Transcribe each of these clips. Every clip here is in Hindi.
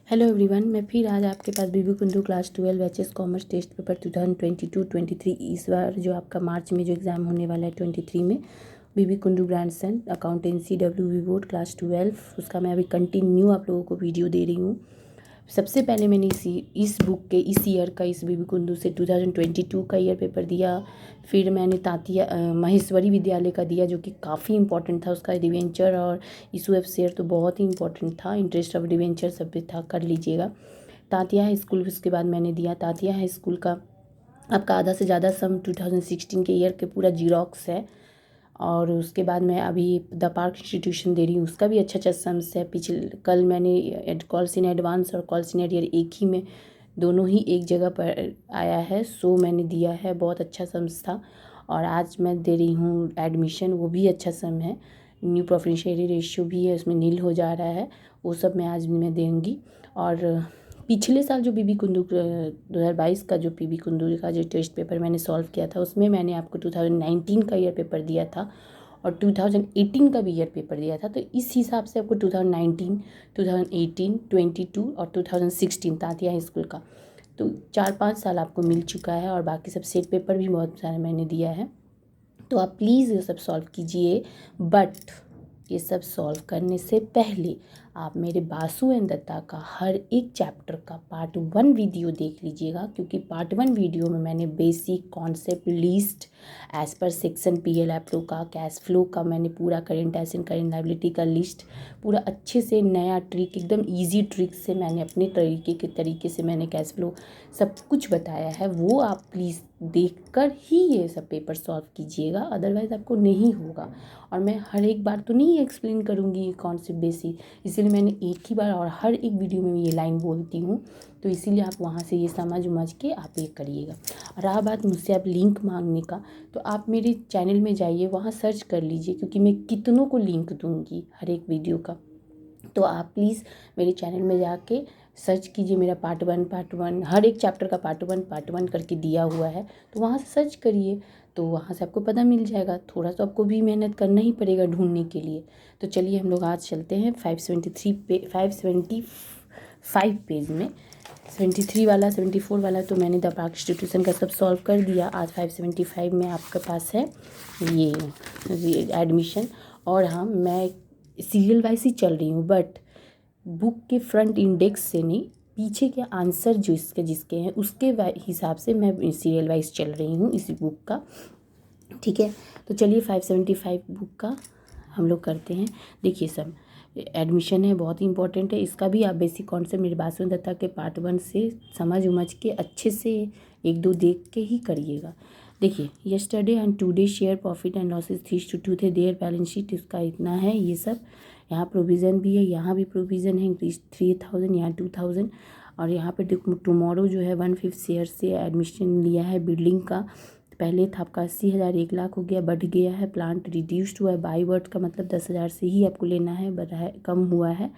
हेलो एवरीवन, मैं फिर आज आपके पास B B Kundu class 12 HS commerce test paper 2022-23 इस बार जो आपका मार्च में जो एग्ज़ाम होने वाला है 23 में B B Kundu grandson accountancy WB board class 12 उसका मैं अभी कंटिन्यू आप लोगों को वीडियो दे रही हूँ। सबसे पहले मैंने इस बुक के इस ईयर का इस बीबी कुंदू से 2022 का ईयर पेपर दिया। फिर मैंने तांतिया महेश्वरी विद्यालय का दिया जो कि काफ़ी इंपॉर्टेंट था। उसका डिवेंचर और इशू ऑफ शेयर तो बहुत ही इंपॉर्टेंट था। इंटरेस्ट ऑफ डिवेंचर सब भी था, कर लीजिएगा। तांतिया हाई स्कूल उसके बाद मैंने दिया। तांतिया हाई स्कूल का आपका आधा से ज़्यादा सम 2016 के ईयर के पूरा जीरोक्स है। और उसके बाद मैं अभी द पार्क इंस्टीट्यूशन दे रही हूँ, उसका भी अच्छा सम्स है। पिछले कल मैंने कॉल्स इन एडवांस और कॉल्स इन एरियर एक ही में दोनों ही एक जगह पर आया है, सो मैंने दिया है, बहुत अच्छा सम्स था। और आज मैं दे रही हूँ एडमिशन, वो भी अच्छा सम है। न्यू प्रोफिशिएंसी रेशियो भी है, उसमें नील हो जा रहा है, वो सब मैं आज मैं देंगी। और पिछले साल जो बीबी कुंदू 2022 का जो बीबी कुंदू का जो टेस्ट पेपर मैंने सॉल्व किया था उसमें मैंने आपको 2019 का ईयर पेपर दिया था और 2018 का भी ईयर पेपर दिया था। तो इस हिसाब से आपको 2019, 2018, 22 और 2016 तांतिया हाई स्कूल का तो 4-5 साल आपको मिल चुका है। और बाकी सब सेट पेपर भी बहुत सारे मैंने दिया है, तो आप प्लीज़ ये सब सॉल्व कीजिए। बट ये सब सॉल्व करने से पहले आप मेरे बासु एंड दत्ता का हर एक चैप्टर का पार्ट 1 वीडियो देख लीजिएगा, क्योंकि पार्ट 1 वीडियो में मैंने basic concept list as per section PL appro का कैश फ्लो का मैंने पूरा करेंट एसेट करेंट लायबिलिटी का लिस्ट पूरा अच्छे से नया ट्रिक एकदम इजी ट्रिक से मैंने अपने तरीके से मैंने कैश फ्लो सब कुछ बताया है। वो आप प्लीज़ देखकर ही ये सब पेपर सॉल्व कीजिएगा, अदरवाइज़ आपको नहीं होगा। और मैं हर एक बार तो नहीं एक्सप्लेन करूँगी कॉन्सेप्ट बेसिक, इसीलिए मैंने एक ही बार और हर एक वीडियो में ये लाइन बोलती हूँ, तो इसीलिए आप वहाँ से ये समझ के आप ये करिएगा। और रहा बात मुझसे आप लिंक मांगने का, तो आप मेरे चैनल में जाइए, वहाँ सर्च कर लीजिए, क्योंकि मैं कितनों को लिंक दूँगी हर एक वीडियो का। तो आप प्लीज़ मेरे चैनल में जाके सर्च कीजिए, मेरा पार्ट वन हर एक चैप्टर का पार्ट वन करके दिया हुआ है, तो वहाँ से सर्च करिए, तो वहाँ से आपको पता मिल जाएगा। थोड़ा तो आपको भी मेहनत करना ही पड़ेगा ढूंढने के लिए। तो चलिए हम लोग आज चलते हैं 575 पेज में। 73 वाला 74 वाला तो मैंने द पार्क इंस्टीट्यूशन का सब सॉल्व कर दिया। आज 575 में आपके पास है ये एडमिशन। और हाँ, मैं सीरियल वाइज ही चल रही हूँ, बट बुक के फ्रंट इंडेक्स से नहीं, पीछे के आंसर जो इसके जिसके हैं उसके हिसाब से मैं सीरियल वाइज चल रही हूँ इस बुक का। ठीक है, तो चलिए 575 बुक का हम लोग करते हैं। देखिए सब एडमिशन है, बहुत ही इंपॉर्टेंट है। इसका भी आप बेसिक कॉन्सेप्ट मेरे बासु दत्ता के पार्ट 1 से समझ के अच्छे से 1-2 देख के ही करिएगा। देखिए, yesterday and today share profit and losses 3:2 थे देयर बैलेंस शीट, इसका इतना है। ये सब यहाँ प्रोविज़न भी है, यहाँ भी प्रोविज़न है, इंक्रीज 3000, यहाँ 2000। और यहाँ पे टुमारो जो है 1/5 शेयर से एडमिशन लिया है बिल्डिंग का। पहले था आपका 80,000, 1,00,000 हो गया, बढ़ गया है। प्लांट रिड्यूस्ड हुआ है, बाई वर्ड का मतलब 10,000 से ही आपको लेना है, बढ़ा है, कम हुआ है।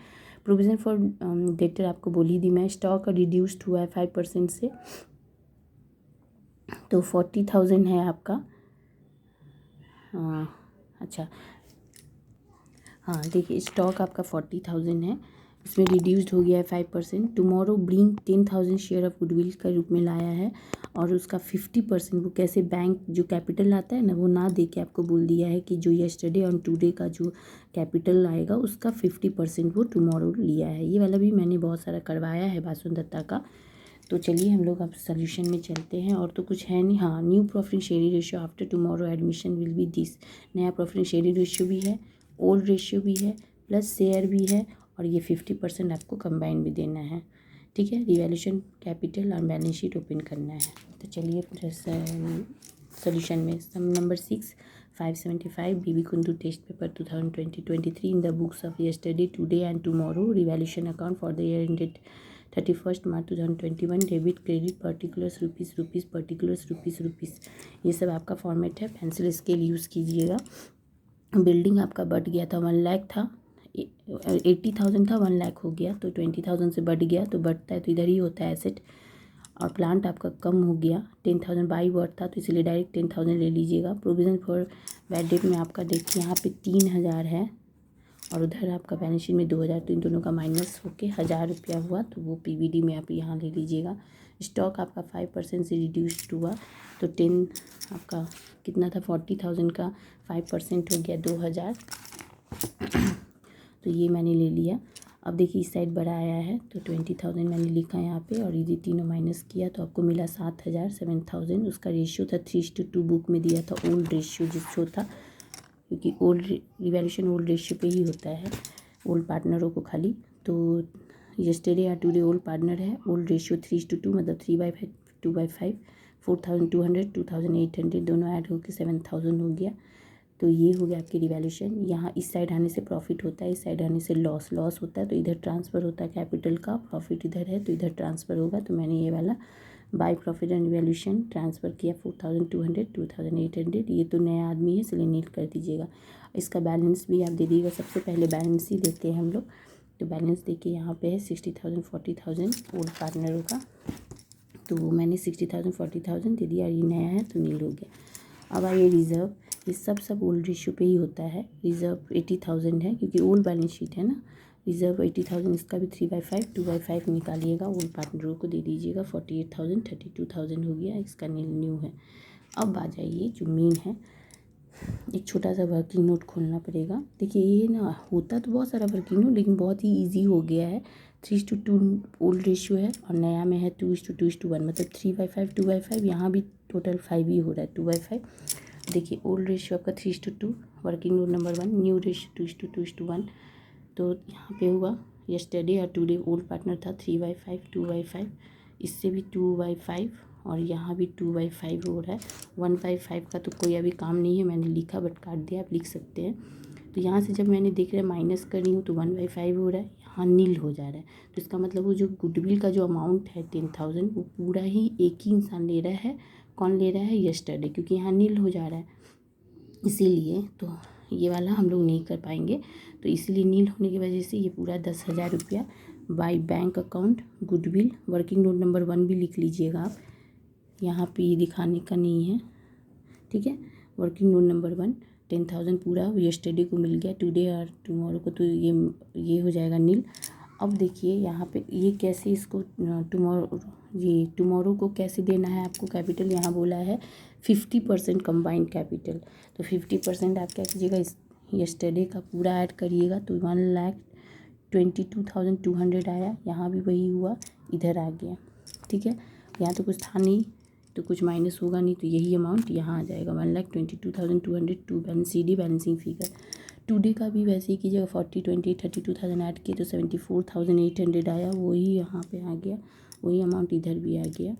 प्रोविज़न फॉर डेटर आपको बोल ही दी मैं। स्टॉक रिड्यूस्ड हुआ है 5% से, तो 40,000 है आपका। अच्छा हाँ, देखिए स्टॉक आपका 40,000 है, इसमें रिड्यूस्ड हो गया है 5%। Tomorrow bring 10,000 share of goodwill का रूप में लाया है, और उसका 50% वो कैसे बैंक जो कैपिटल आता है ना, वो ना दे के आपको बोल दिया है कि जो यस्टरडे और टुडे का जो कैपिटल आएगा उसका 50% वो टुमारो लिया है। ये वाला भी मैंने बहुत सारा करवाया है बासु दत्ता का। तो चलिए हम लोग अब सोल्यूशन में चलते हैं, और तो कुछ है नहीं। हाँ, new profit sharing ratio after tomorrow admission will be this. नया प्रॉफिट शेयरिंग रेशियो भी है, ओल्ड रेशियो भी है, प्लस शेयर भी है, और ये 50% आपको कंबाइन भी देना है। ठीक है, रिवैल्यूएशन कैपिटल और बैलेंस शीट ओपन करना है। तो चलिए सोल्यूशन में sum number 6 575 B B Kundu test paper 2020-23 in the books of yesterday today and tomorrow revaluation account for the year ended 31 March 2021 debit credit particulars rupees rupees. ये सब आपका फॉर्मेट है, पेंसिल स्केल यूज़ कीजिएगा। बिल्डिंग आपका बढ़ गया था, 1,00,000 था, 80,000 था, 1,00,000 हो गया, तो 20,000 से बढ़ गया, तो बढ़ता है तो इधर ही होता है एसेट। और प्लांट आपका कम हो गया, 10,000 बाई वर्ड था, तो इसलिए डायरेक्ट 10,000 ले लीजिएगा। प्रोविज़न फॉर बैड डेट में आपका देखिए यहाँ पे 3,000 है, और उधर आपका बैलेंस शीट में 2000, तो इन दोनों का माइनस होके 1000 रुपया हुआ, तो वो पीवीडी में आप यहाँ ले लीजिएगा। स्टॉक आपका 5% से रिड्यूस्ड हुआ, तो 10 आपका कितना था 40,000 का 5% हो गया 2000, तो ये मैंने ले लिया। अब देखिए इस साइड बड़ा आया है, तो 20,000 मैंने लिखा यहाँ पे, और ये तीनों माइनस किया तो आपको मिला 7,000, 7,000। उसका रेशियो था 3:2, बुक में दिया था ओल्ड रेशियो जिसको था, क्योंकि ओल्ड रिवैल्यूएशन ओल्ड रेशियो पे ही होता है ओल्ड पार्टनरों को खाली। तो यस्टरडे या टुडे ओल्ड पार्टनर है, ओल्ड रेशियो 3:2 मतलब 3/5 2/5, 4,200 2,800 दोनों ऐड होकर 7,000 हो गया। तो ये हो गया आपकी रिवैल्यूएशन। यहाँ इस साइड आने से प्रॉफिट होता है, इस साइड आने से लॉस होता है, तो इधर ट्रांसफ़र होता है कैपिटल का, प्रॉफिट इधर है तो इधर ट्रांसफ़र होगा। तो मैंने ये वाला by profit and revaluation transfer किया 4,200 2,800। ये तो नया आदमी है इसलिए नीट कर दीजिएगा। इसका बैलेंस भी आप दे दीजिएगा, सबसे पहले बैलेंस ही देते हैं हम लोग। तो बैलेंस देखिए यहाँ पे है 60,000 40,000 ओल्ड पार्टनरों का, तो मैंने 60,000 40,000 दे दिया, ये नया है तो नील हो गया। अब आइए रिज़र्व, ये सब ओल्ड रेशियो पे ही होता है। रिज़र्व 80,000 है क्योंकि ओल्ड बैलेंस शीट है ना। रिज़र्व 80,000, इसका भी 3/5 2/5 निकालिएगा, ओल्ड पार्टनरों को दे दीजिएगा। 48,000 32,000 हो गया, इसका न्यू है। अब आ जाइए जो मेन है, एक छोटा सा वर्किंग नोट खोलना पड़ेगा। देखिए ये ना होता तो बहुत सारा वर्किंग नोट, लेकिन बहुत ही ईजी हो गया है। 3:2 ओल्ड रेशियो है और नया में है 2:2:1, मतलब 3/5 2/5, यहाँ भी टोटल 5 ही हो रहा है 2/5। देखिए ओल्ड रेशियो आपका 3:2, working note number 1, new ratio 2:2:1। तो यहाँ पे हुआ यस्टरडे या टुडे ओल्ड पार्टनर था 3/5 2/5, इससे भी 2/5, और यहाँ भी 2/5 हो रहा है। 1/5 का तो कोई अभी काम नहीं है, मैंने लिखा बट काट दिया, आप लिख सकते हैं। तो यहाँ से जब मैंने देख रहा है माइनस कर रही हूँ तो 1/5 हो रहा है, यहाँ नील हो जा रहा है। तो इसका मतलब वो जो गुडविल का जो अमाउंट है 10,000, वो पूरा ही एक ही इंसान ले रहा है। कौन ले रहा है? यस्टरडे, क्योंकि यहाँ नील हो जा रहा है इसीलिए। तो ये वाला हम लोग नहीं कर पाएंगे, तो इसीलिए नील होने की वजह से ये पूरा 10,000 रुपया by bank account goodwill. Working note number 1 भी लिख लीजिएगा आप, यहाँ पे ये दिखाने का नहीं है, ठीक है। वर्किंग नोट नंबर 1 10,000 पूरा यस्टरडे को मिल गया, टुडे और टुमारो को तो ये हो जाएगा नील। अब देखिए यहाँ पे ये कैसे इसको टुमारो को कैसे देना है आपको कैपिटल, यहाँ बोला है 50% कंबाइंड कैपिटल। तो 50% आप क्या कीजिएगा, इस यस्टरडे का पूरा ऐड करिएगा, तो 1,22,200 आया, यहाँ भी वही हुआ, इधर आ गया, ठीक है। यहाँ तो कुछ था नहीं तो कुछ माइनस होगा नहीं, तो यही अमाउंट यहाँ आ जाएगा 1,22,200 to balance CD balancing figure. Today का भी वैसे ही कीजिएगा, 40 20 32,000 ऐड किए तो 74,800 आया, वही यहाँ पे आ गया, वही अमाउंट इधर भी आ गया।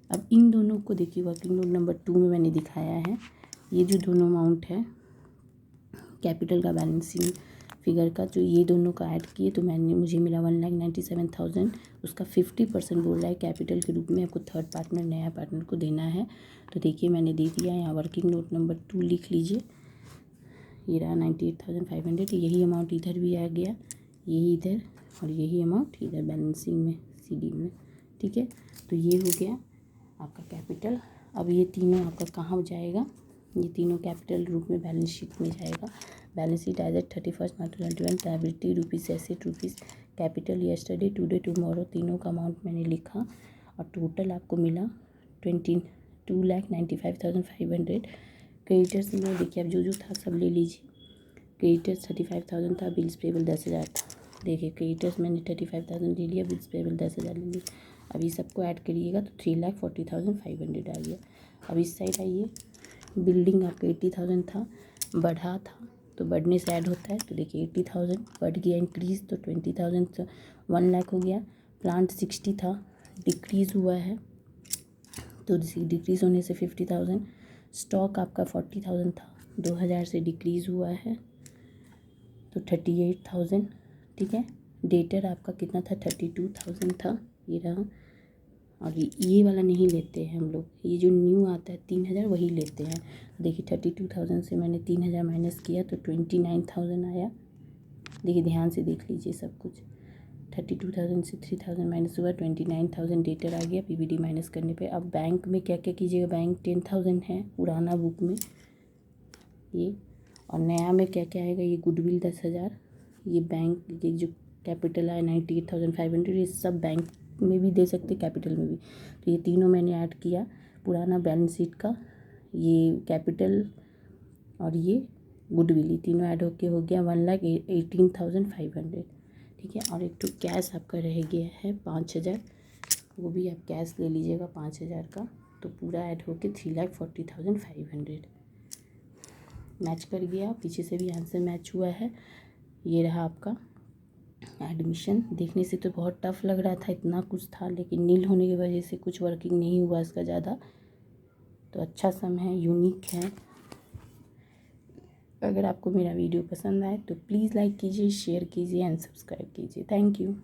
अब इन दोनों को देखिए, वर्किंग नोट नंबर 2 में मैंने दिखाया है, ये जो दोनों अमाउंट है कैपिटल का बैलेंसिंग फिगर का, जो ये दोनों का ऐड किए तो मुझे मिला 1,97,000। उसका 50% बोल रहा है कैपिटल के रूप में आपको थर्ड पार्टनर नया पार्टनर को देना है। तो देखिए मैंने दे दिया, यहाँ वर्किंग नोट नंबर 2 लिख लीजिए, ये रहा 98,500। यही अमाउंट इधर भी आ गया, यही इधर, और यही अमाउंट इधर बैलेंसिंग में CD में, ठीक है। तो ये हो गया आपका कैपिटल। अब ये तीनों आपका कहाँ जाएगा, ये तीनों कैपिटल रूप में बैलेंस शीट में जाएगा। Balance sheet as eight 31 March 2021, liability rupees, asset rupees, capital yesterday today tomorrow, तीनों का अमाउंट मैंने लिखा और टोटल आपको मिला 22,95,500। क्रेडिटर्स में देखिए अब जो था सब ले लीजिए। क्रेडिटर्स 35,000 था, बिल्स पेबल 10,000 था। देखिए क्रेडिटर्स मैंने 35,000 ले लिया, बिल्स पेबल 10,000 ले लिया। अभी सबको ऐड करिएगा तो 3,40,500 आ गया। अब इस साइड आइए, बिल्डिंग आपका 80,000 था, बढ़ा था तो बढ़ने से ऐड होता है, तो देखिए 80,000 बढ़ गया, इंक्रीज़ तो 20,000 से 1 लाख हो गया। प्लांट 60 था, डिक्रीज़ हुआ है तो डिक्रीज़ होने से 50,000। स्टॉक आपका 40,000 था, 2,000 से डिक्रीज़ हुआ है तो 38,000, ठीक है। डेटर आपका कितना था, 32,000 था, ये रहा। और ये वाला नहीं लेते हैं हम लोग, ये जो न्यू आता है 3,000 वही लेते हैं। देखिए 32,000 से मैंने 3,000 माइनस किया तो 29,000 आया। देखिए ध्यान से देख लीजिए सब कुछ, 32,000 से 3,000 माइनस हुआ, 29,000 डेटर आ गया PBD माइनस करने पे। अब बैंक में क्या क्या कीजिएगा, बैंक 10,000 है पुराना बुक में ये, और नया में क्या क्या आएगा, ये गुडविल 10,000, ये बैंक ये जो कैपिटल है 98,500, ये सब बैंक में भी दे सकते, कैपिटल में भी। तो ये तीनों मैंने ऐड किया पुराना बैलेंस शीट का, ये कैपिटल और ये गुडविल, ये तीनों ऐड होके हो गया 1,18,500। ठीक है, और एक तो कैश आपका रह गया है 5,000, वो भी आप कैश ले लीजिएगा 5,000 का, तो पूरा ऐड होके 3,40,500 मैच कर गया। पीछे से भी आंसर मैच हुआ है। ये रहा आपका एडमिशन। देखने से तो बहुत टफ लग रहा था, इतना कुछ था, लेकिन नील होने की वजह से कुछ वर्किंग नहीं हुआ इसका ज़्यादा। तो अच्छा सम है, यूनिक है। अगर आपको मेरा वीडियो पसंद आए तो प्लीज़ लाइक कीजिए, शेयर कीजिए एंड सब्सक्राइब कीजिए। Thank you.